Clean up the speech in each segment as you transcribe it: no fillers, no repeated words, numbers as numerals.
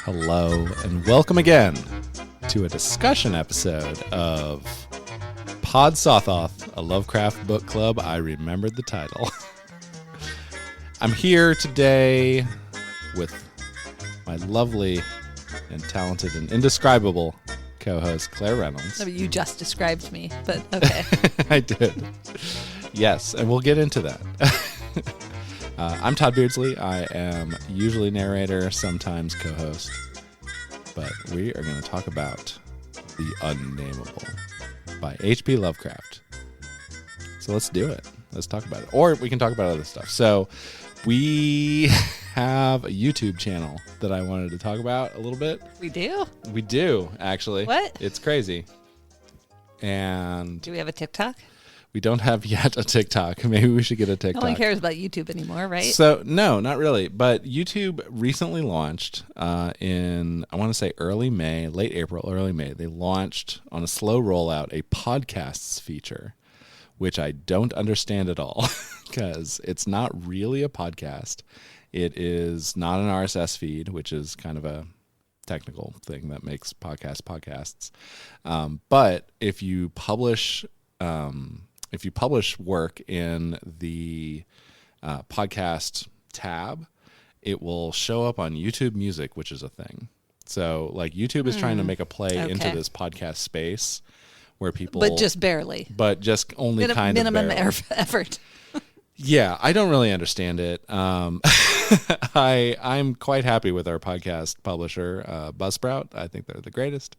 Hello, and welcome again to a discussion episode of Pod Sothoth, a Lovecraft book club. I remembered the title. I'm here today with my lovely and talented and indescribable co-host, Claire Reynolds. No, you just described me, but okay. I did. Yes, and we'll get into that. I'm Todd Beardsley. I am usually narrator, sometimes co-host, but we are going to talk about The Unnamable by HP Lovecraft. So let's do it. Let's talk about it. Or we can talk about other stuff. So we have a YouTube channel that I wanted to talk about a little bit. We do? We do, actually. What? It's crazy. And do we have a TikTok? We don't have yet a TikTok. Maybe we should get a TikTok. No one cares about YouTube anymore, right? So, no, not really. But YouTube recently launched in, I want to say early May, late April, early May. They launched on a slow rollout a podcasts feature, which I don't understand at all because it's not really a podcast. It is not an RSS feed, which is kind of a technical thing that makes podcasts. But if you publish work in the podcast tab, it will show up on YouTube Music, which is a thing. So, like, YouTube is trying to make a play into this podcast space where people... But just barely. But just only kind of minimum barely. effort. Yeah, I don't really understand it. I'm quite happy with our podcast publisher, Buzzsprout. I think they're the greatest.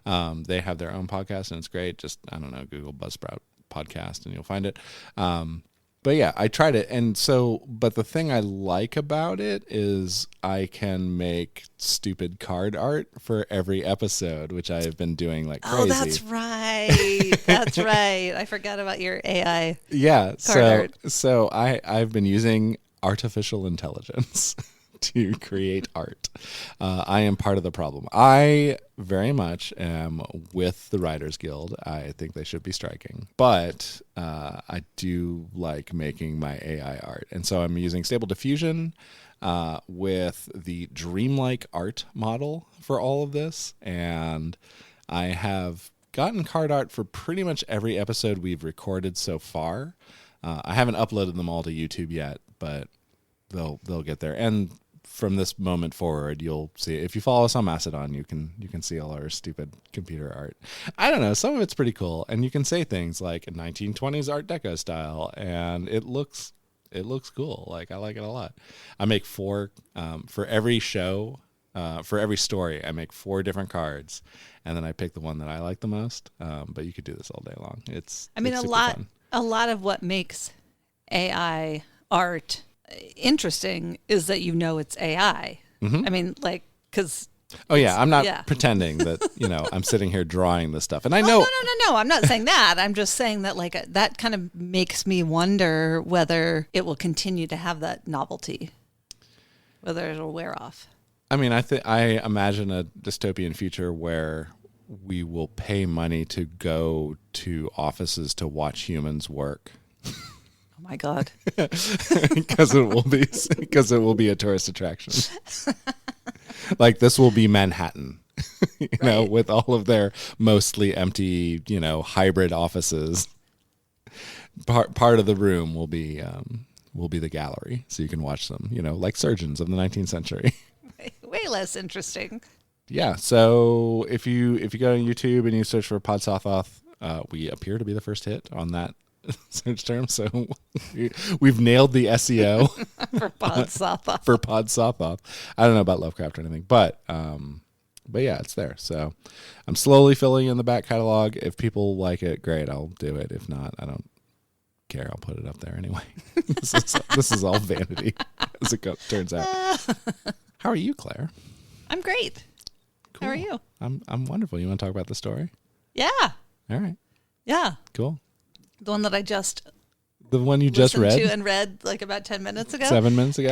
They have their own podcast, and it's great. Just, I don't know, Google Buzzsprout podcast and you'll find it. But yeah, I tried it. And so, but the thing I like about it is I can make stupid card art for every episode, which I have been doing like crazy. Oh, that's right. That's right. I forgot about your AI. Yeah. Card art. So I've been using artificial intelligence to create art. I am part of the problem. I very much am with the Writers Guild. I think they should be striking. But I do like making my AI art. And so I'm using Stable Diffusion with the dreamlike art model for all of this. And I have gotten card art for pretty much every episode we've recorded so far. I haven't uploaded them all to YouTube yet, but they'll get there. And from this moment forward, you'll see, if you follow us on Mastodon, you can see all our stupid computer art. I don't know, some of it's pretty cool, and you can say things like 1920s Art Deco style, and it looks cool. Like, I like it a lot. I make 4 for every show, for every story. I make 4 different cards, and then I pick the one that I like the most. But you could do this all day long. It's super fun. A lot of what makes AI art interesting is that it's AI. Mm-hmm. I mean, like, because... Oh, yeah, I'm not pretending that, I'm sitting here drawing this stuff. And I know... No, I'm not saying that. I'm just saying that, like, that kind of makes me wonder whether it will continue to have that novelty, whether it'll wear off. I mean, I imagine a dystopian future where we will pay money to go to offices to watch humans work. Oh my God. Because it will be a tourist attraction. Like, this will be Manhattan, right. With all of their mostly empty, hybrid offices. Part of the room will be the gallery, so you can watch them, like surgeons of the 19th century. Way less interesting. Yeah, so if you go on YouTube and you search for Pod Sothoth, we appear to be the first hit on that search term, so we've nailed the SEO for Pod Sothoth. For Pod Sothoth. I don't know about Lovecraft or anything, but yeah, it's there. So I'm slowly filling in the back catalog. If people like it, great, I'll do it. If not, I don't care. I'll put it up there anyway. This is all vanity, as it turns out. How are you, Claire? I'm great. Cool. How are you? I'm wonderful. You want to talk about the story? Yeah. All right. Yeah. Cool. The one that I just The one you just read? To and read like about 10 minutes ago. 7 minutes ago?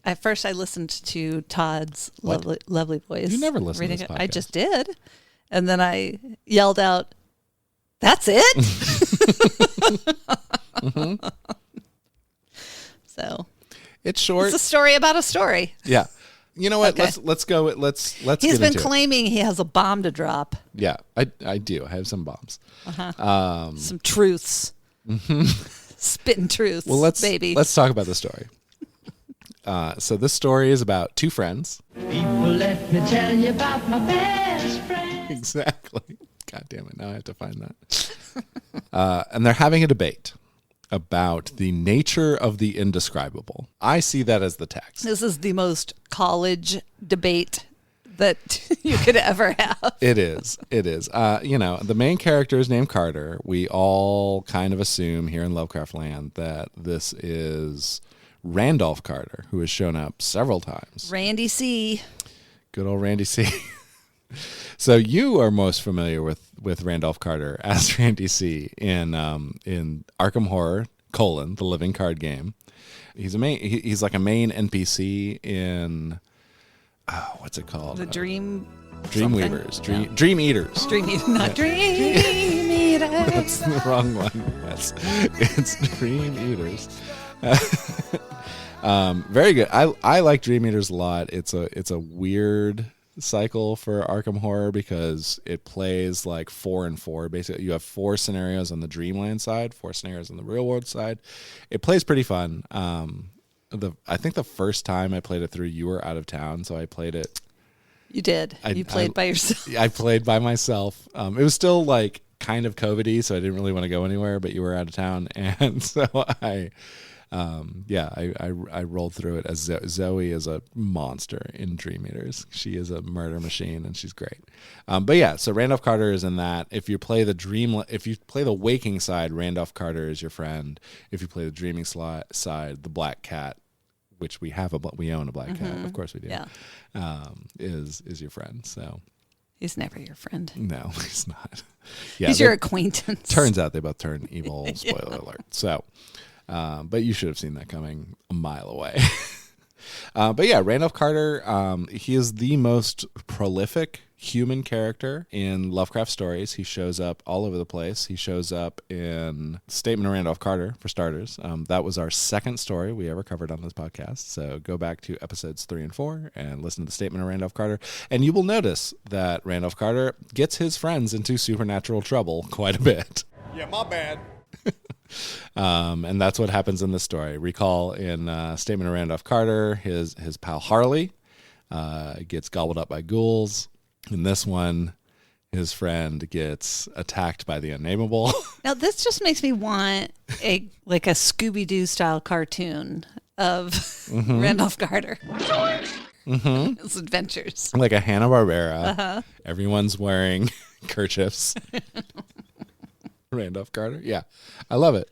At first I listened to Todd's lovely voice. You never listened to this podcast. I just did. And then I yelled out, "That's it?" So It's short. it's a story about a story. Yeah. You know what? Okay. Let's go. Let's He's get been into it. claiming he has a bomb to drop. Yeah, I do. I have some bombs. Some truths. Spitting truths. Well, let's talk about the story. So this story is about two friends. People, let me tell you about my best friend. Exactly. God damn it! Now I have to find that. And they're having a debate about the nature of the indescribable. I see that as the text. This is the most college debate that you could ever have. It is. It is. The main character is named Carter. We all kind of assume here in Lovecraft land that this is Randolph Carter, who has shown up several times. Randy C. Good old Randy C. So you are most familiar with Randolph Carter as Randy C in Arkham Horror: The Living Card Game. He's he's like a main NPC in what's it called? The Dream Dreamweavers. something? No. Dream Eaters. Dream Eaters. Not Dream Eaters. That's the wrong one. It's Dream Eaters. Very good. I like Dream Eaters a lot. It's a weird cycle for Arkham Horror because it plays like 4 and 4. Basically, you have 4 scenarios on the Dreamland side, 4 scenarios on the real world side. It plays pretty fun. I think the first time I played it through, you were out of town, so I played it. You did. You played by yourself. I played by myself. It was still like kind of COVID-y, so I didn't really want to go anywhere, but you were out of town, and so I rolled through it as Zoe is a monster in Dream Eaters. She is a murder machine, and she's great. But yeah, so Randolph Carter is in that. If you play the waking side, Randolph Carter is your friend. If you play the dreaming side, the Black Cat, which we own a Black Cat, of course we do. Yeah. Is your friend. So He's never your friend. no, he's not. Yeah, He's your acquaintance. Turns out they both turn evil. Spoiler alert. So. But you should have seen that coming a mile away. But yeah, Randolph Carter, he is the most prolific human character in Lovecraft stories. He shows up all over the place. He shows up in Statement of Randolph Carter, for starters. That was our second story we ever covered on this podcast. So go back to episodes 3 and 4 and listen to the Statement of Randolph Carter. And you will notice that Randolph Carter gets his friends into supernatural trouble quite a bit. Yeah, my bad. And that's what happens in this story. Recall in Statement of Randolph Carter, his pal Harley gets gobbled up by ghouls. In this one, his friend gets attacked by the Unnamable. Now this just makes me want a Scooby-Doo style cartoon of Randolph Carter. His adventures. Like a Hanna-Barbera. Everyone's wearing kerchiefs. Randolph Carter. Yeah, I love it.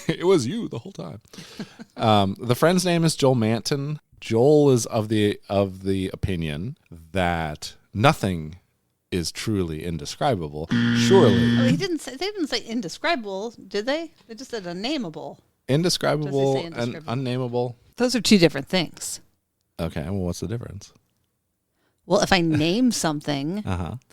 It was you the whole time. The friend's name is Joel Manton. Joel is of the opinion that nothing is truly indescribable. Surely, Oh, they didn't say indescribable, did they? They just said unnameable. indescribable Does it say and indescribable? unnameable. Those are two different things. Okay, well, what's the difference? Well, if I name something,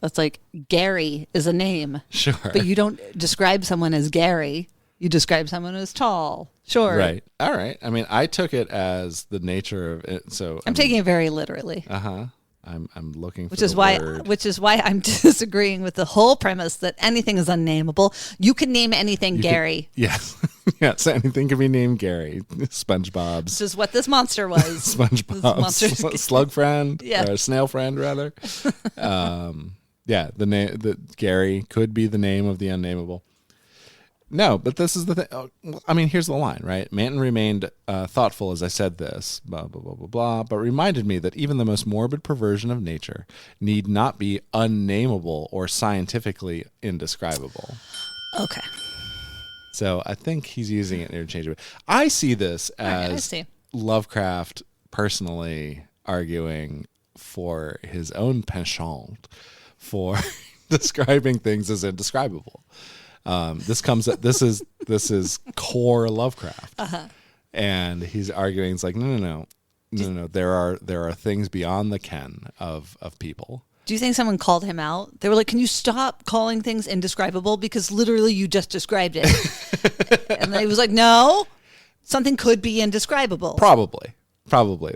that's like Gary is a name. Sure. But you don't describe someone as Gary. You describe someone as tall. Sure. Right. All right. I mean, I took it as the nature of it. So I'm taking it very literally. I'm looking for Which is the why word. I'm disagreeing with the whole premise that anything is unnameable. You can name anything Gary. Yes. Yes. Anything can be named Gary. SpongeBob's. Which is what this monster was. This monster's- SpongeBob's slug friend. Yeah. Or snail friend, rather. Yeah. The Gary could be the name of the unnameable. No, but this is the thing. I mean, here's the line, right? Manton remained thoughtful as I said this, blah, blah, blah, blah, blah, but reminded me that even the most morbid perversion of nature need not be unnameable or scientifically indescribable. Okay. So I think he's using it interchangeably. I see this right, I as see. Lovecraft personally arguing for his own penchant for describing things as indescribable. This is core Lovecraft, and he's arguing. It's like no. There are things beyond the ken of people. Do you think someone called him out? They were like, can you stop calling things indescribable? Because literally you just described it. And he was like, no, something could be indescribable. Probably.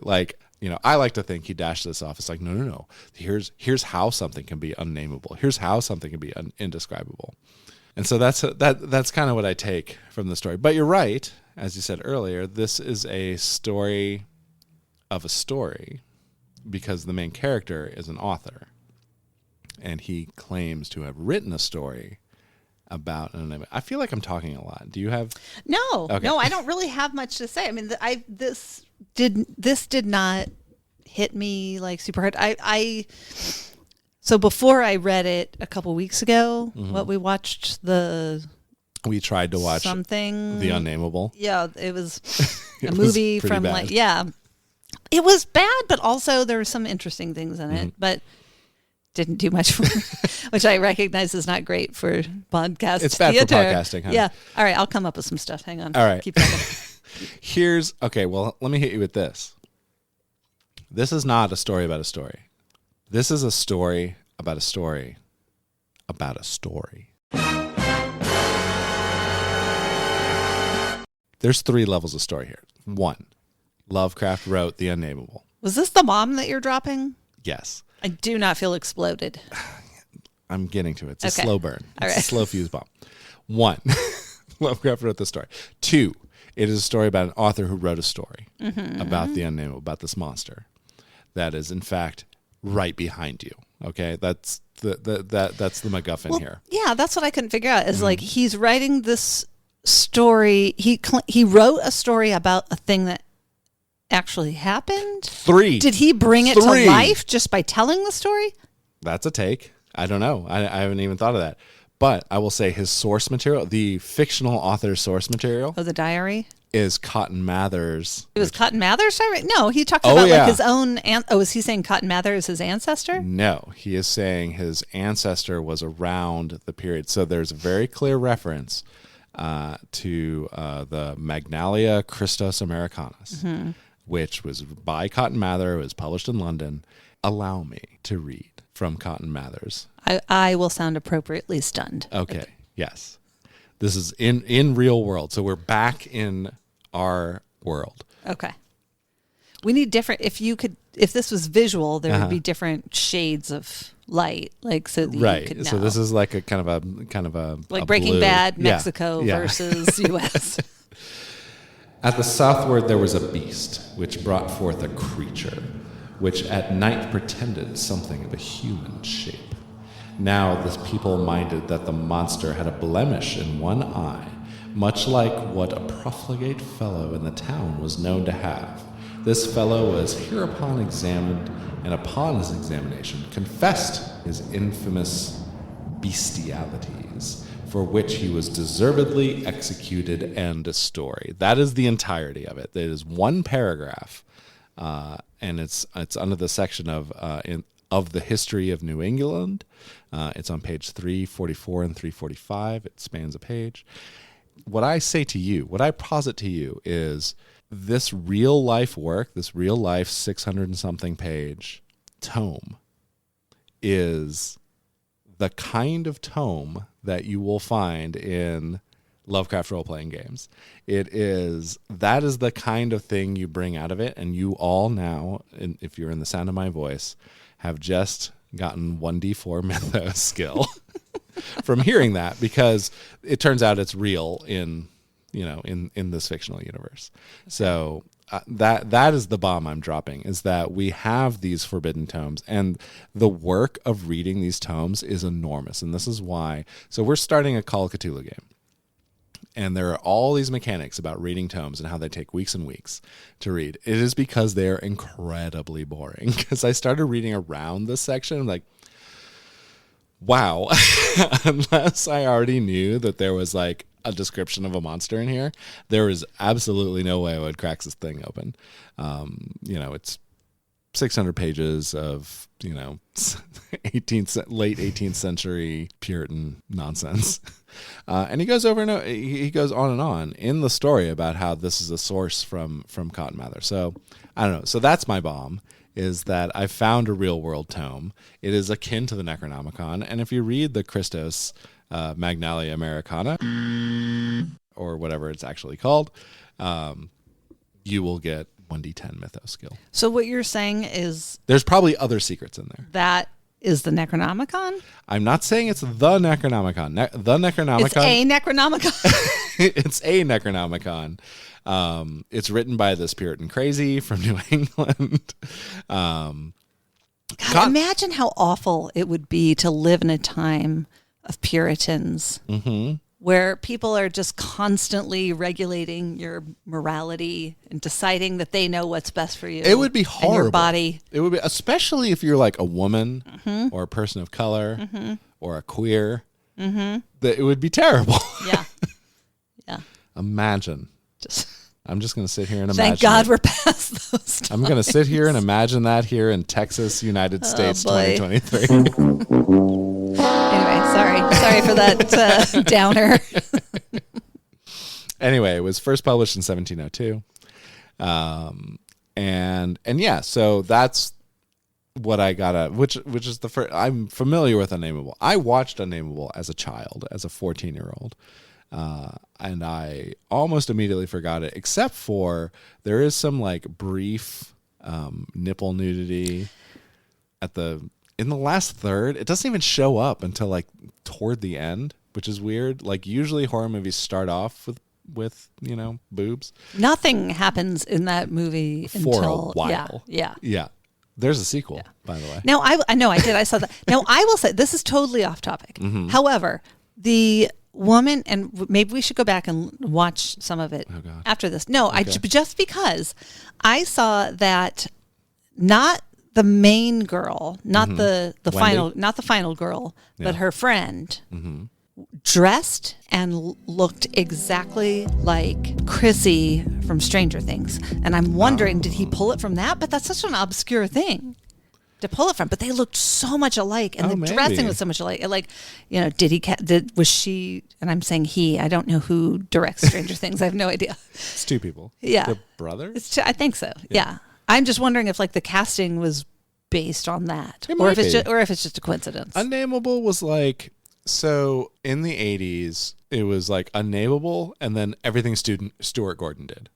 Like, I like to think he dashed this off. It's like, no. Here's how something can be unnameable. Here's how something can be indescribable. And so that's kind of what I take from the story. But you're right. As you said earlier, this is a story of a story because the main character is an author. And he claims to have written a story about an. I feel like I'm talking a lot. Do you have? No, Okay. no, I don't really have much to say. I mean, this did not hit me like super hard. So before I read it a couple weeks ago, we watched We tried to watch something. The Unnamable. Yeah, it was a It movie was pretty from bad. it was bad, but also there were some interesting things in it, but didn't do much for me, which I recognize is not great for podcast It's bad theater. for podcasting, honey. Yeah. All right, I'll come up with some stuff. Hang on. All right. Keep talking. Well, let me hit you with this. This is not a story about a story. This is a story about a story about a story. There's 3 levels of story here. 1, Lovecraft wrote The Unnamable. Was this the bomb that you're dropping? Yes. I do not feel exploded. I'm getting to it. It's Okay. a slow burn. All It's right. a slow fuse bomb. 1, Lovecraft wrote the story. 2, it is a story about an author who wrote a story about the Unnamable, about this monster that is, in fact, right behind you. Okay? That's that's the MacGuffin here. Yeah, that's what I couldn't figure out. Is like he's writing this story. He wrote a story about a thing that actually happened. 3. Did he bring it 3. to life just by telling the story? That's a take. I don't know. I haven't even thought of that. But I will say his source material, the fictional author's source material, Oh, the diary. is Cotton Mather's. It was Cotton Mather's diary. No, he talked Oh, about yeah. like his own. Is he saying Cotton Mather is his ancestor? No, he is saying his ancestor was around the period. So there's a very clear reference to the Magnalia Christos Americanus, which was by Cotton Mather. It was published in London. Allow me to read from Cotton Mather's. I will sound appropriately stunned. Okay. Yes. This is in real world. So we're back in our world. Okay. We need different. If this was visual, there would be different shades of light, like so that you could know. So this is like a kind of a like a Breaking blue. Bad, Yeah. Mexico Yeah. versus U.S. At the southward there was a beast, which brought forth a creature, which at night pretended something of a human shape. Now this people minded that the monster had a blemish in one eye, much like what a profligate fellow in the town was known to have. This fellow was hereupon examined, and upon his examination confessed his infamous bestialities, for which he was deservedly executed. End of story. That is the entirety of it. It is one paragraph, and it's under the section of the history of New England. It's on page 344 and 345. It spans a page. What I say to you, what I posit to you is this real life work, this real life 600 and something page tome is the kind of tome that you will find in Lovecraft role-playing games. That is the kind of thing you bring out of it, and you all now, if you're in the sound of my voice, have just gotten 1d4 mythos skill from hearing that, because it turns out it's real in this fictional universe. So that is the bomb I'm dropping, is that we have these forbidden tomes, and the work of reading these tomes is enormous. And this is why. So we're starting a Call of Cthulhu game, and there are all these mechanics about reading tomes and how they take weeks and weeks to read. It is because they're incredibly boring. Because I started reading around this section, I'm like, wow, unless I already knew that there was like a description of a monster in here, there is absolutely no way I would crack this thing open. It's 600 pages of, late 18th century Puritan nonsense. And he goes on and on in the story about how this is a source from Cotton Mather. So I don't know. So that's my bomb, is that I found a real world tome. It is akin to the Necronomicon, and if you read the Christos Magnalia Americana, or whatever it's actually called, you will get 1d10 mythos skill. So what you're saying is there's probably other secrets in there. that is the Necronomicon? I'm not saying it's the Necronomicon. The Necronomicon. It's a Necronomicon. It's a Necronomicon. It's written by this Puritan crazy from New England. God, imagine how awful it would be to live in a time of Puritans where people are just constantly regulating your morality and deciding that they know what's best for you. It would be horrible. And your body. It would be, especially if you're like a woman or a person of color or a queer. That it would be terrible. Yeah. Yeah. Imagine. I'm just going to sit here and imagine. Thank God we're past those times. I'm going to sit here and imagine that here in Texas, United States, boy. 2023. Anyway, sorry for that downer. Anyway, it was first published in 1702. And yeah, so that's what I got which is the first. I'm familiar with Unnamable. I watched Unnamable as a child, as a 14-year-old. And I almost immediately forgot it, except for there is some like brief nipple nudity in the last third. It doesn't even show up until like toward the end, which is weird. Like usually horror movies start off with boobs. Nothing happens in that movie For until a while. Yeah. There's a sequel, by the way. Now I know I did. I saw that. Now I will say this is totally off topic. However, the woman, and maybe we should go back and watch some of it after this. No, okay. Just because I saw that not the main girl, not the final girl, but her friend dressed and looked exactly like Chrissy from Stranger Things. And I'm wondering, did he pull it from that? But that's such an obscure thing to pull it from, but they looked so much alike, and the dressing was so much alike. Like, was she? And I'm saying he. I don't know who directs Stranger Things. I have no idea. It's two people. Yeah, the brother. I think so. Yeah, I'm just wondering if like the casting was based on that, or if it's just a coincidence. Unnamable was like, so in the 80s, it was like Unnamable, and then everything Stuart Gordon did.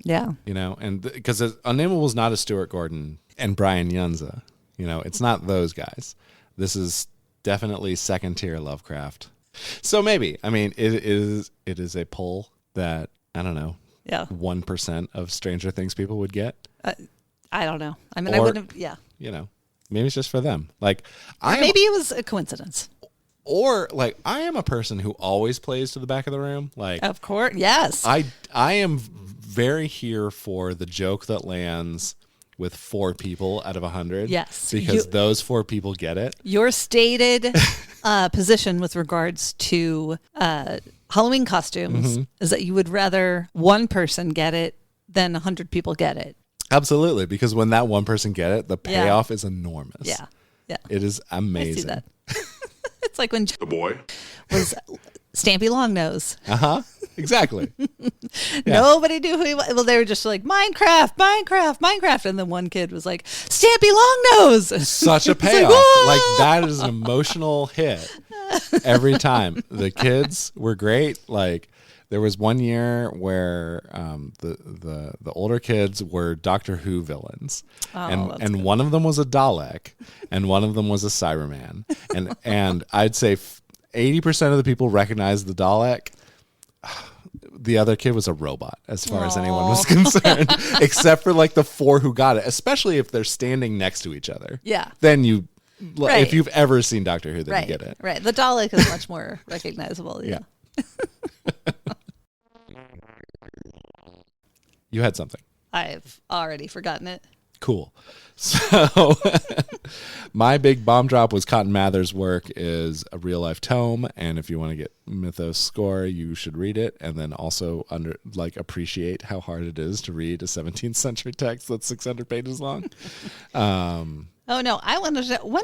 Yeah, and because Unnamable was not a Stuart Gordon and Brian Yunza. It's not those guys. This is definitely second tier Lovecraft. So maybe, it is a pull that, I don't know, 1% of Stranger Things people would get. I don't know. I wouldn't have, maybe it's just for them. Like, maybe it was a coincidence. Or like, I am a person who always plays to the back of the room. Like, of course, yes. I am very here for the joke that lands with 4 people out of 100. Yes. Because those 4 people get it. Your stated position with regards to Halloween costumes is that you would rather one person get it than 100 people get it. Absolutely. Because when that one person get it, the payoff is enormous. Yeah. Yeah. It is amazing. I see that. It's like when the boy was Stampy Longnose. Exactly. Nobody knew who he was. Well, they were just like, Minecraft. And then one kid was like, Stampy Longnose. Such a payoff. Like that is an emotional hit every time. The kids were great. Like there was one year where the older kids were Doctor Who villains. And one of them was a Dalek and one of them was a Cyberman. And I'd say 80% of the people recognized the Dalek. The other kid was a robot as far as anyone was concerned, except for like the 4 who got it, especially if they're standing next to each other. Yeah. Then if you've ever seen Doctor Who, then you get it. Right. The Dalek is much more recognizable. Yeah. You had something. I've already forgotten it. Cool. So my big bomb drop was Cotton Mather's work is a real life tome, and if you want to get Mythos score, you should read it, and then also appreciate how hard it is to read a 17th century text that's 600 pages long. Oh no, I want to. When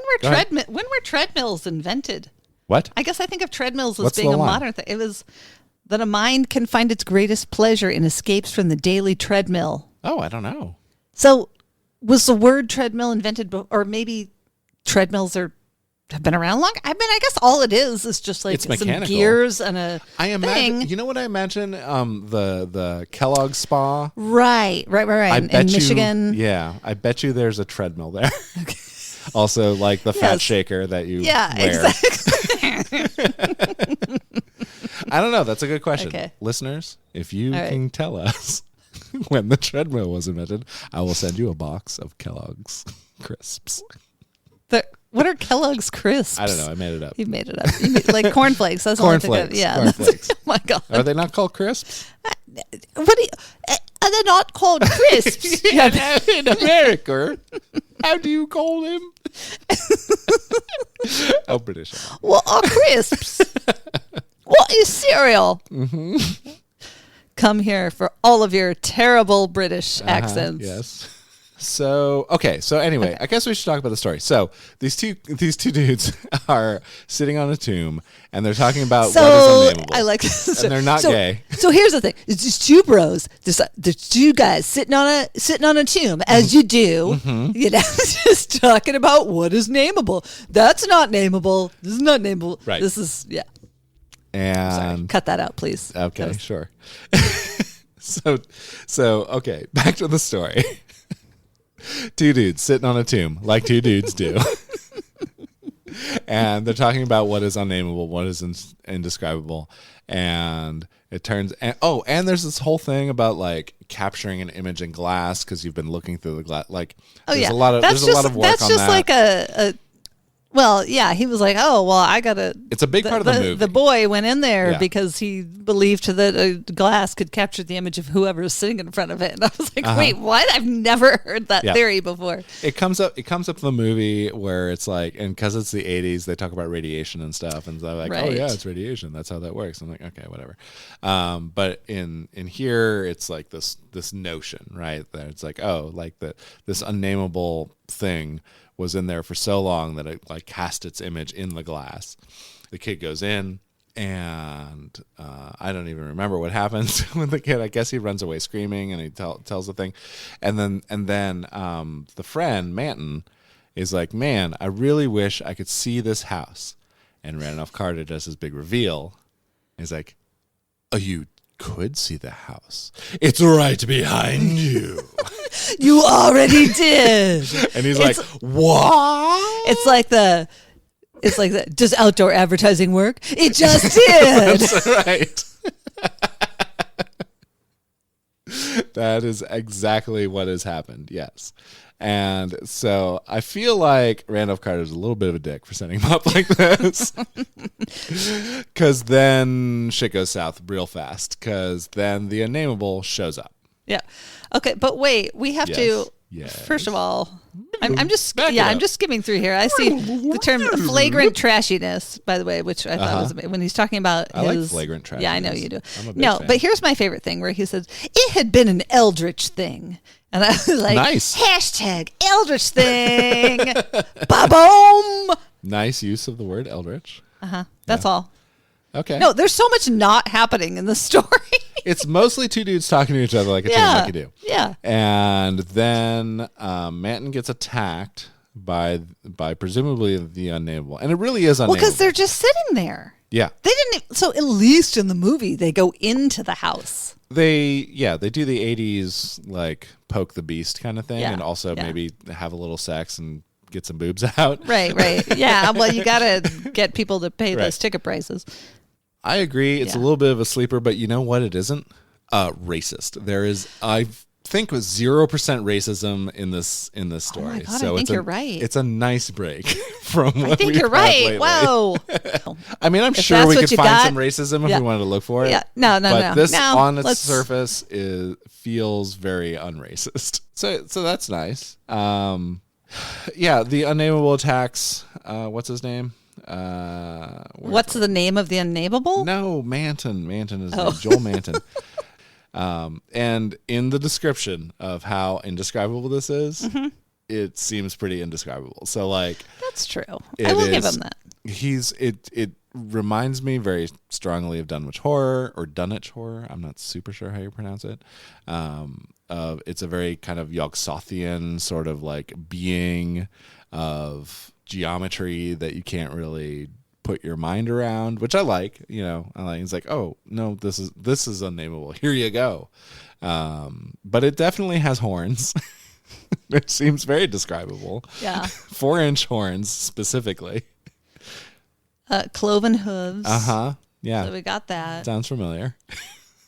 were treadmills invented? What? I guess I think of treadmills as being a modern thing. It was that a mind can find its greatest pleasure in escapes from the daily treadmill. Oh, I don't know. So was the word treadmill invented, or maybe treadmills have been around long? I mean, I guess all it is just like It's some mechanical. gears and a I imagine. thing. You know what I imagine? The Kellogg Spa. Right. In Michigan. Yeah, I bet you there's a treadmill there. Also, like the fat Yes. shaker that you Yeah, wear. exactly. I don't know. That's a good question. Okay. Listeners, if you All right. can tell us when the treadmill was invented, I will send you a box of Kellogg's crisps. What are Kellogg's crisps? I don't know. I made it up. You made it up. You made, like cornflakes. That's the only thing Cornflakes. Yeah. Cornflakes. Oh my god. Are they not called crisps? What do you, are they not called crisps? In America, how do you call them? Oh, British. What are crisps? What is cereal? Mm-hmm. Come here for all of your terrible British accents. Yes. So anyway, I guess we should talk about the story. So these two dudes are sitting on a tomb and they're talking about what is unnameable. I like this. And they're not gay. So here's the thing: it's just two bros, there's two guys sitting on a tomb, as you do. Mm-hmm. You know, just talking about what is nameable. That's not nameable. This is not nameable. Right. This is Sorry. And Cut that out, please. okay, sure. So okay, back to the story. Two dudes sitting on a tomb, like two dudes do. And they're talking about what is unnameable, what is indescribable. And it turns, and there's this whole thing about like capturing an image in glass because you've been looking through the glass. Like, there's a lot of work on that. That's just like a well, yeah, he was like, oh, well, I got to. It's a big part of the movie. The boy went in there Yeah. because he believed that a glass could capture the image of whoever is sitting in front of it. And I was like, wait, what? I've never heard that Yeah. theory before. It comes up in the movie where it's like, and because it's the 80s, they talk about radiation and stuff, and they're like, oh Right. yeah, it's radiation. That's how that works. I'm like, okay, whatever. But in here, it's like this notion, right? That it's like, oh, like this unnameable thing was in there for so long that it like cast its image in the glass. The kid goes in, and I don't even remember what happens with the kid. I guess he runs away screaming, and he tells the thing, and then the friend Manton is like, man, I really wish I could see this house. And Randolph Carter does his big reveal. He's like, oh, you could see the house. It's right behind you. You already did. And he's like, what? It's like the. Does outdoor advertising work? It just did. That's right. That is exactly what has happened. Yes. And so I feel like Randolph Carter's a little bit of a dick for setting him up like this. Because then shit goes south real fast. Because then the Unnameable shows up. Yeah. Okay, but wait, we have to. Yes. First of all, I'm just Back it I'm up. just skimming through here. I see the term flagrant trashiness, by the way, which I thought was amazing. When he's talking about I like his flagrant trashiness. Yeah, I know you do. I'm a big No, fan. but here's my favorite thing where he says it had been an eldritch thing, and I was like, Nice. hashtag eldritch thing, ba-boom. Nice use of the word eldritch. That's all. Okay. No, there's so much not happening in the story. It's mostly two dudes talking to each other like a team like you do. Yeah. And then Manton gets attacked by presumably the Unnameable. And it really is Well, unnameable. because they're just sitting there. Yeah. They didn't. So at least in the movie, they go into the house. They do the 80s like poke the beast kind of thing, Yeah, and also yeah. maybe have a little sex and get some boobs out. Right. Yeah. Well, you got to get people to pay Right. those ticket prices. I agree. It's a Yeah. little bit of a sleeper, but you know what? It isn't racist. There is, I think, with 0% racism in this story. Oh my God, so I think you're right. It's a nice break from what I think we've you're had right. lately. Whoa. I mean, I'm If sure that's we what could you find got, some racism if yeah. we wanted to look for it. Yeah. No. But this, No, on its let's- surface, feels very unracist. So that's nice. Yeah, the Unnameable attacks. What's his name? What's the name of the Unnamable? No, Manton. Manton is Oh. Joel Manton. And in the description of how indescribable this is, it seems pretty indescribable. So like That's true. it I will give is- him that. reminds me very strongly of Dunwich Horror or Dunwich Horror. I'm not super sure how you pronounce it. It's a very kind of Yog-Sothian sort of like being of geometry that you can't really put your mind around, which I like. It's like, oh no, this is Unnamable. Here you go. But it definitely has horns. It seems very describable. Yeah. 4-inch horns specifically. Cloven hooves. Yeah. So we got that. Sounds familiar.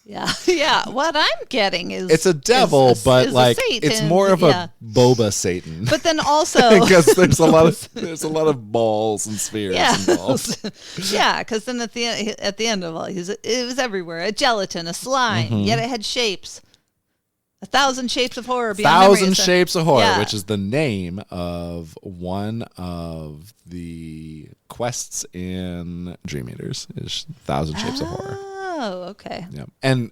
Yeah. Yeah. What I'm getting is it's a devil, but is like Satan. it's more of a boba Satan. But then also because there's a lot of balls and spheres involved. Yeah, because then at the end of all, it was everywhere. A gelatin, a slime, yet it had shapes. 1,000 Shapes of Horror. Beyond 1,000 Shapes of Horror, yeah. which is the name of one of the quests in Dream Eaters. Is 1,000 Shapes of Horror. Oh, okay. Yeah, and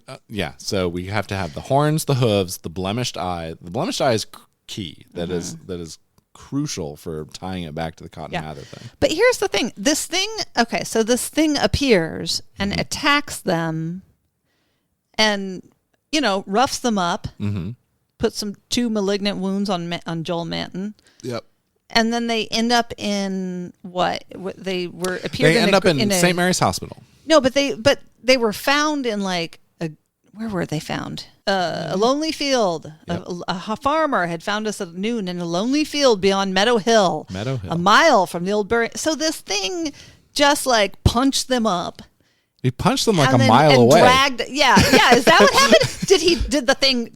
so we have to have the horns, the hooves, the blemished eye. The blemished eye is key. That is crucial for tying it back to the Cotton Mather thing. But here's the thing. This thing appears and attacks them, and roughs them up. Puts 2 malignant wounds on Joel Manton. Yep. And then they end up in what they were They end up in St. Mary's Hospital. No, but they were found in where were they found? A lonely field. Yep. A farmer had found us at noon in a lonely field beyond Meadow Hill. A mile from the old bury. So this thing just punched them up. He punched them a mile away. Dragged. Yeah. Is that what happened? Did the thing?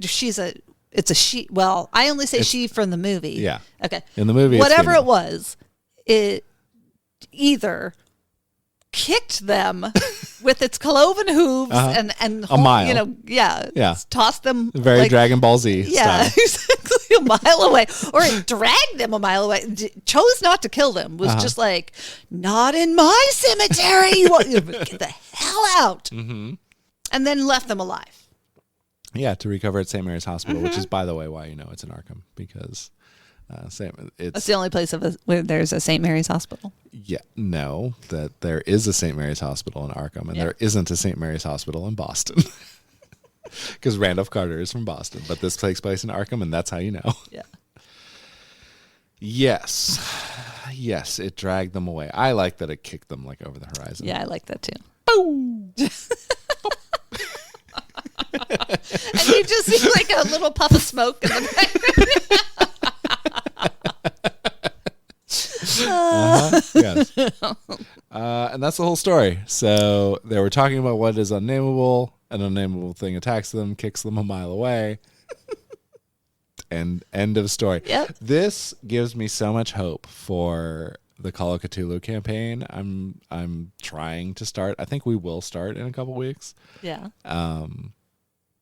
It's a she. Well, I only say she from the movie. Yeah. Okay. In the movie, whatever it was, it either kicked them with its cloven hooves and a mile. Tossed them very Dragon Ball Z. Yeah, exactly, a mile away, or it dragged them a mile away. Chose not to kill them. Was just not in my cemetery. Get the hell out. And then left them alive. Yeah, to recover at St. Mary's Hospital, which is, by the way, why it's in Arkham, because that's the only place where there's a St. Mary's Hospital. Yeah, no, that there is a St. Mary's Hospital in Arkham, and there isn't a St. Mary's Hospital in Boston. Because Randolph Carter is from Boston, but this takes place in Arkham, and that's how you know. Yeah. Yes, it dragged them away. I like that it kicked them over the horizon. Yeah, I like that too. Boom! And you just see a little puff of smoke in the background. Yes. And that's the whole story. So they were talking about what is Unnamable. An Unnamable thing attacks them, kicks them a mile away. And end of story. Yep. This gives me so much hope for the Call of Cthulhu campaign. I'm trying to start. I think we will start in a couple weeks. Yeah.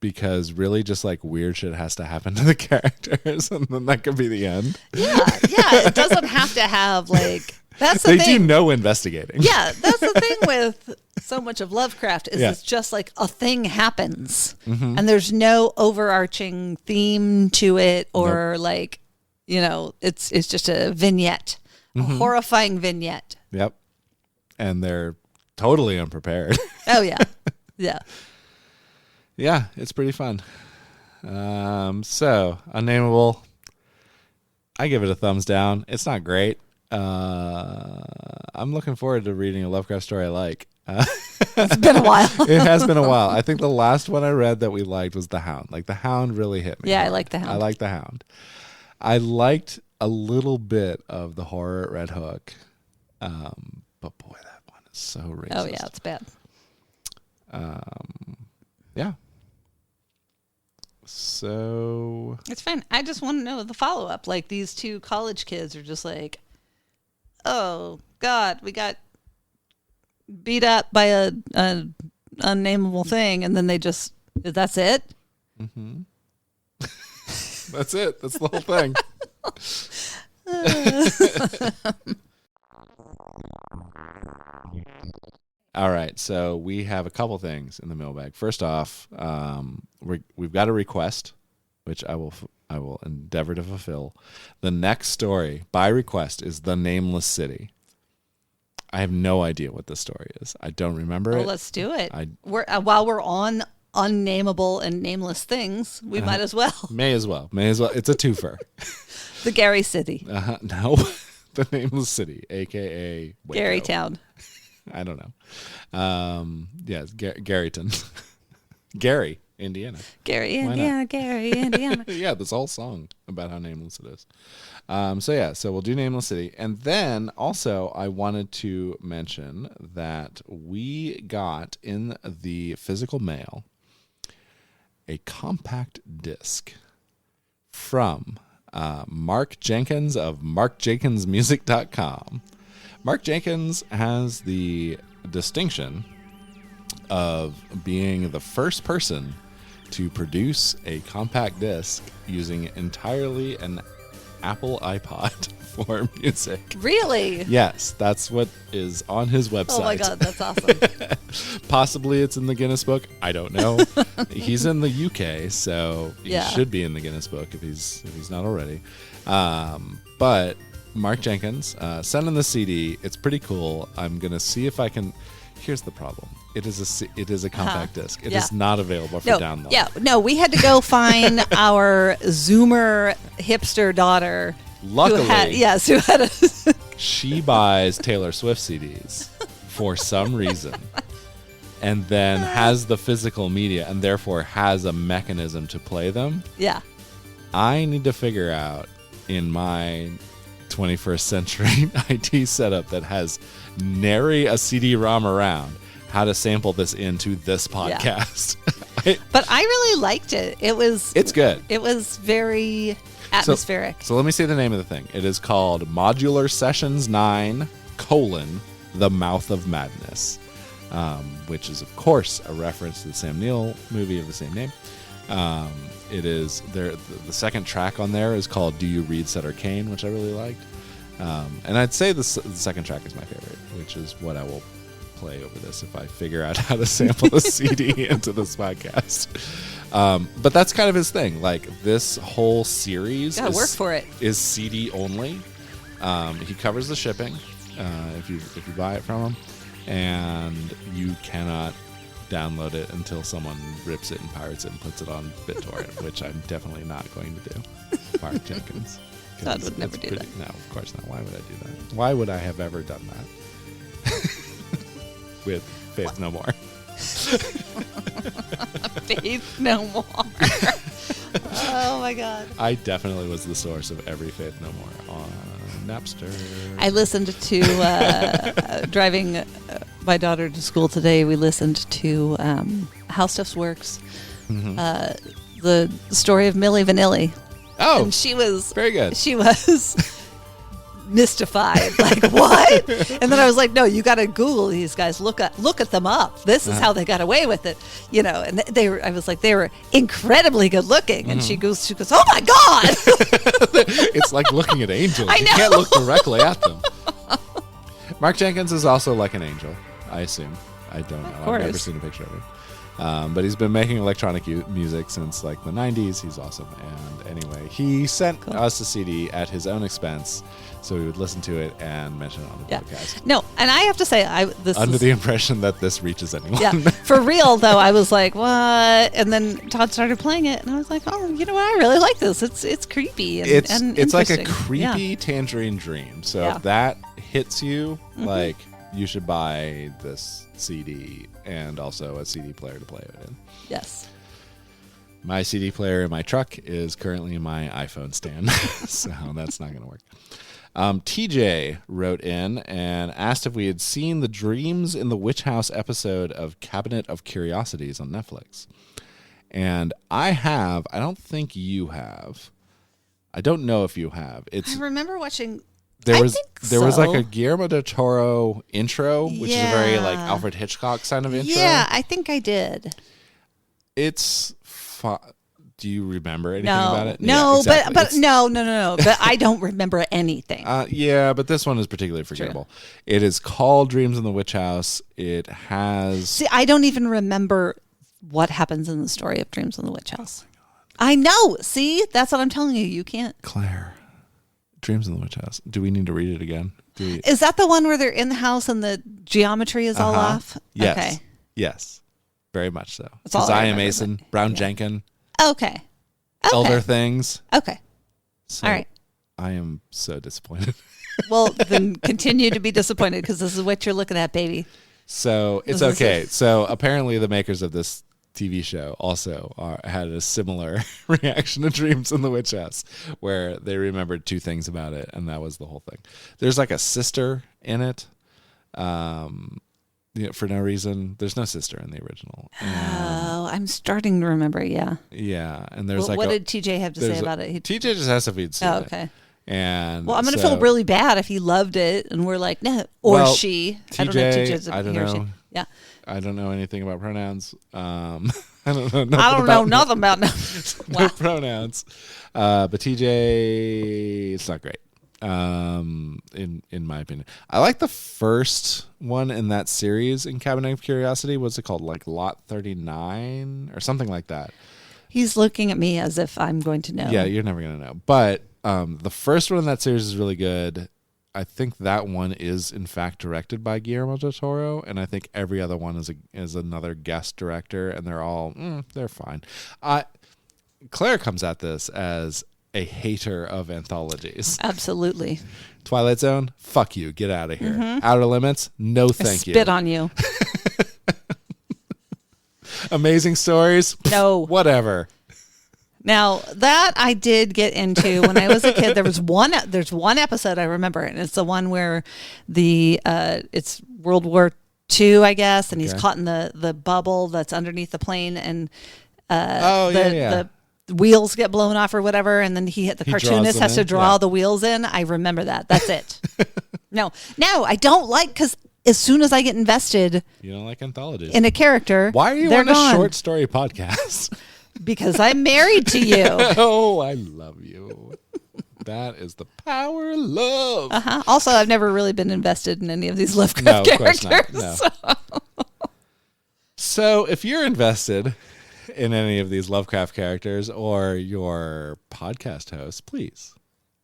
Because really just weird shit has to happen to the characters, and then that could be the end. Yeah. It doesn't have to have that's the thing. They thing. do no investigating. Yeah, that's the thing with so much of Lovecraft is it's just a thing happens, and there's no overarching theme to it, or it's just a vignette, a horrifying vignette. Yep, and they're totally unprepared. Oh yeah, yeah. Yeah, it's pretty fun. So, Unnamable, I give it a thumbs down. It's not great. I'm looking forward to reading a Lovecraft story I like. It's been a while. It has been a while. I think the last one I read that we liked was The Hound. The Hound really hit me. Yeah, hard. I like The Hound. I like The Hound. I liked a little bit of the horror at Red Hook. But boy, that one is so racist. Oh yeah, it's bad. Yeah. So it's fine. I just want to know the follow up. These 2 college kids are just oh God, we got beat up by a unnamable thing, and then that's it. That's it. That's the whole thing. All right, so we have a couple things in the mailbag. First off, we've got a request, which I will endeavor to fulfill. The next story by request is The Nameless City. I have no idea what this story is. I don't remember it. Let's do it. While we're on Unnamable and Nameless Things, we might as well. May as well. It's a twofer. The Gary City. No, the Nameless City, a.k.a. Waco. Garytown. I don't know. Yes, Garyton. Gary, Indiana. Gary, Indiana. Gary, Indiana. Yeah, this whole song about how nameless it is. So we'll do Nameless City. And then also I wanted to mention that we got in the physical mail a compact disc from Mark Jenkins of markjenkinsmusic.com. Mark Jenkins has the distinction of being the first person to produce a compact disc using entirely an Apple iPod for music. Really? Yes, that's what is on his website. Oh my God, that's awesome. Possibly it's in the Guinness Book. I don't know. He's in the UK, so he should be in the Guinness Book if he's not already. But Mark Jenkins, send in the CD. It's pretty cool. I'm gonna see if I can. Here's the problem. It is a compact disc. It is not available for download. Yeah, no, we had to go find our Zoomer hipster daughter. Luckily, who had a. She buys Taylor Swift CDs for some reason, and then has the physical media, and therefore has a mechanism to play them. Yeah. I need to figure out in my 21st century IT setup that has nary a CD-ROM around how to sample this into this podcast. Yeah. But I really liked it. It's good. It was very atmospheric. So let me say the name of the thing. It is called Modular Sessions 9: The Mouth of Madness, which is of course a reference to the Sam Neill movie of the same name. It is there. The second track on there is called "Do You Read Sutter Kane," which I really liked. And I'd say the second track is my favorite, which is what I will play over this if I figure out how to sample the CD into this podcast. But that's kind of his thing. Like this whole series work for it. Is CD only. He covers the shipping if you buy it from him, and you cannot download it until someone rips it and pirates it and puts it on BitTorrent, which I'm definitely not going to do. Mark Jenkins. God would never do that. No, of course not. Why would I do that? Why would I have ever done that? With Faith No More. Faith No More. Oh my God. I definitely was the source of every Faith No More on Napster. I listened to driving my daughter to school today. We listened to How Stuff Works, the story of Milli Vanilli. Oh, and she was very good. She was mystified, like what? And then I was like, no, you got to Google these guys. Look at them up. This is how they got away with it, you know. And they were. I was like, they were incredibly good looking. And she goes, oh my God! It's like looking at angels. I know. You can't look directly at them. Mark Jenkins is also like an angel, I assume. I don't know. I've never seen a picture of him. But he's been making electronic music since like the 90s. He's awesome. And anyway, he sent us a CD at his own expense so we would listen to it and mention it on the podcast. No, and I have to say, under the impression that this reaches anyone. Yeah, for real though, I was like, what? And then Todd started playing it, and I was like, oh, you know what? I really like this. It's creepy and it's like a interesting. creepy Tangerine Dream. So if that hits you, like you should buy this CD and also a CD player to play it in. Yes. My CD player in my truck is currently in my iPhone stand, so that's not going to work. TJ wrote in and asked if we had seen the Dreams in the Witch House episode of Cabinet of Curiosities on Netflix. And I have. I don't think you have. I don't know if you have. I remember watching... There was like a Guillermo del Toro intro, which is a very like Alfred Hitchcock kind of intro. Yeah, I think I did. It's do you remember anything about it? No, yeah, exactly. but no. But I don't remember anything. Yeah, but this one is particularly forgettable. True. It is called Dreams in the Witch House. It has... See, I don't even remember what happens in the story of Dreams in the Witch House. Oh my God. I know. See, that's what I'm telling you. You can't... Claire, Dreams in the Witch House. Do we need to read it again? Is that the one where they're in the house and the geometry is all off? Yes. Okay. Yes. Very much so. That's all I Josiah remember, Mason, but- Brown Jenkin, Okay. Elder Things. Okay. So All right. I am so disappointed. Well, then continue to be disappointed because this is what you're looking at, baby. So it's This is okay. it. So apparently the makers of this TV show also had a similar reaction to Dreams in the Witch House, where they remembered two things about it, and that was the whole thing. There's like a sister in it, for no reason. There's no sister in the original. Oh, I'm starting to remember. Yeah. Yeah, and there's What did TJ have to say about it? TJ just asked if he'd seen it. Okay. And Well, I'm going to feel really bad if he loved it and we're like, no, or Well, she. TJ, I don't know if TJ's I don't he or she. know. Yeah. I don't know anything about pronouns. I don't know. I don't know nothing about no. No pronouns. But TJ, it's not great. In my opinion, I like the first one in that series in Cabinet of Curiosity. What's it called? Like Lot 39 or something like that. He's looking at me as if I'm going to know. Yeah, you're never gonna know. But the first one in that series is really good. I think that one is in fact directed by Guillermo del Toro, and I think every other one is another guest director, and they're all they're fine. Claire comes at this as a hater of anthologies. Absolutely. Twilight Zone, fuck you, get out of here. Outer Limits, no thank you. Spit on you. Amazing Stories, No. whatever. Now that I did get into when I was a kid, there's one episode I remember, and it's the one where it's World War II, I guess, and he's caught in the bubble that's underneath the plane, and the wheels get blown off or whatever, and then the cartoonist has to draw the wheels in. I remember that. That's it. No, I don't like, because as soon as I get invested, you don't like anthologies in a character, why are you on a short story podcast? Because I'm married to you. Oh, I love you. That is the power of love. Also, I've never really been invested in any of these Lovecraft characters. Of course not. No. So if you're invested in any of these Lovecraft characters or your podcast host, please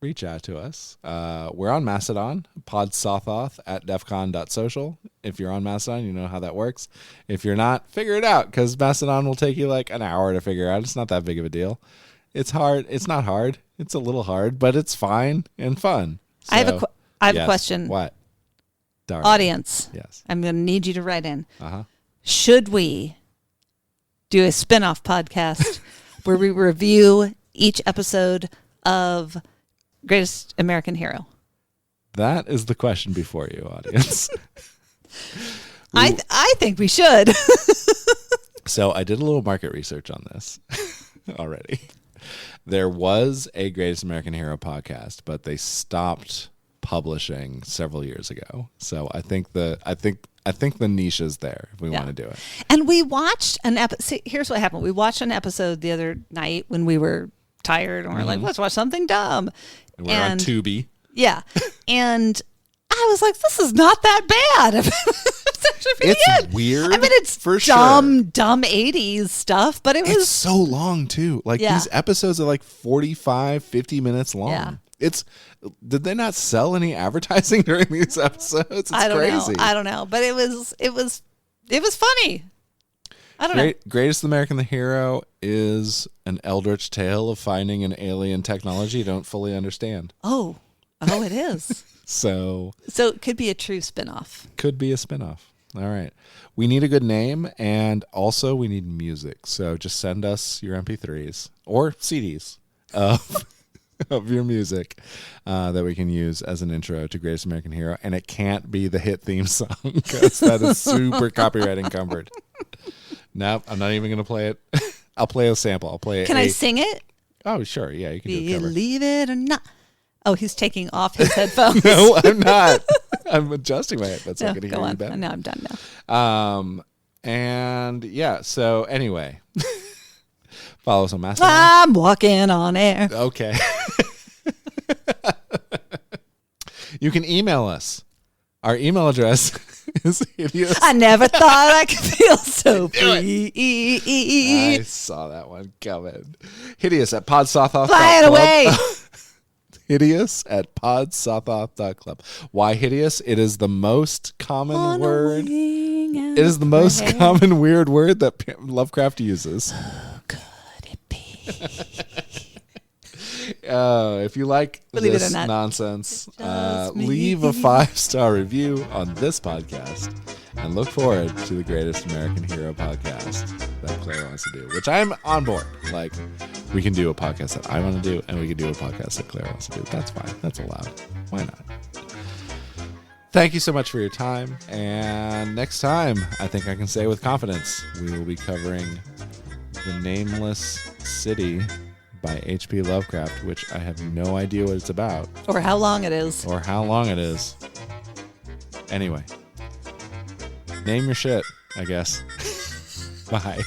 reach out to us. We're on Mastodon, podsothoth at defcon.social. If you're on Mastodon, you know how that works. If you're not, figure it out, because Mastodon will take you like an hour to figure out. It's not that big of a deal. It's hard. It's not hard. It's a little hard, but it's fine and fun. So, I have a question. What? Darling. Audience. Yes. I'm going to need you to write in. Uh-huh. Should we do a spin-off podcast where we review each episode of Greatest American Hero? That is the question before you, audience. I think we should. So I did a little market research on this already. There was a Greatest American Hero podcast, but they stopped publishing several years ago. So I think the niche is there if we want to do it. And we watched an episode. Here's what happened. We watched an episode the other night when we were tired, and we're like, let's watch something dumb. And we're on Tubi. Yeah. And I was like, this is not that bad. It's weird. I mean, it's for dumb 80s stuff, but it's so long too. Like these episodes are like 45, 50 minutes long. Yeah. Did they not sell any advertising during these episodes? It's crazy. I don't know, but it was funny. I don't know. Greatest American Hero is an eldritch tale of finding an alien technology you don't fully understand. Oh, it is. So it could be a true spinoff. Could be a spinoff. All right. We need a good name, and also we need music. So just send us your MP3s or CDs of your music that we can use as an intro to Greatest American Hero. And it can't be the hit theme song, because that is super copyright encumbered. Nope, I'm not even going to play it. I'll play a sample. Can I sing it? Oh, sure. Yeah, you can do a cover. Believe it or not. Oh, he's taking off his headphones. No, I'm not. I'm adjusting my headphones. No, I'm going to go hear on. you better. No, I'm done now. And yeah, so anyway, follow us on Mastodon. I'm walking on air. Okay. You can email us. Our email address is hideous. I never thought I could feel so free. I saw that one coming. Hideous at podsothoth. Fly it away. hideous@podsothoth.club. Why hideous? It is the most common word. It is the most common weird word that Lovecraft uses. Oh, could it be? If you like Believe it this or not, nonsense, just me. leave a 5-star review on this podcast and look forward to the greatest American hero podcast that Claire wants to do, which I'm on board. Like, we can do a podcast that I want to do, and we can do a podcast that Claire wants to do. That's fine. That's allowed. Why not? Thank you so much for your time. And next time, I think I can say with confidence, we will be covering The Nameless City by HP Lovecraft, which I have no idea what it's about. Or how long it is. Anyway, name your shit, I guess. Bye.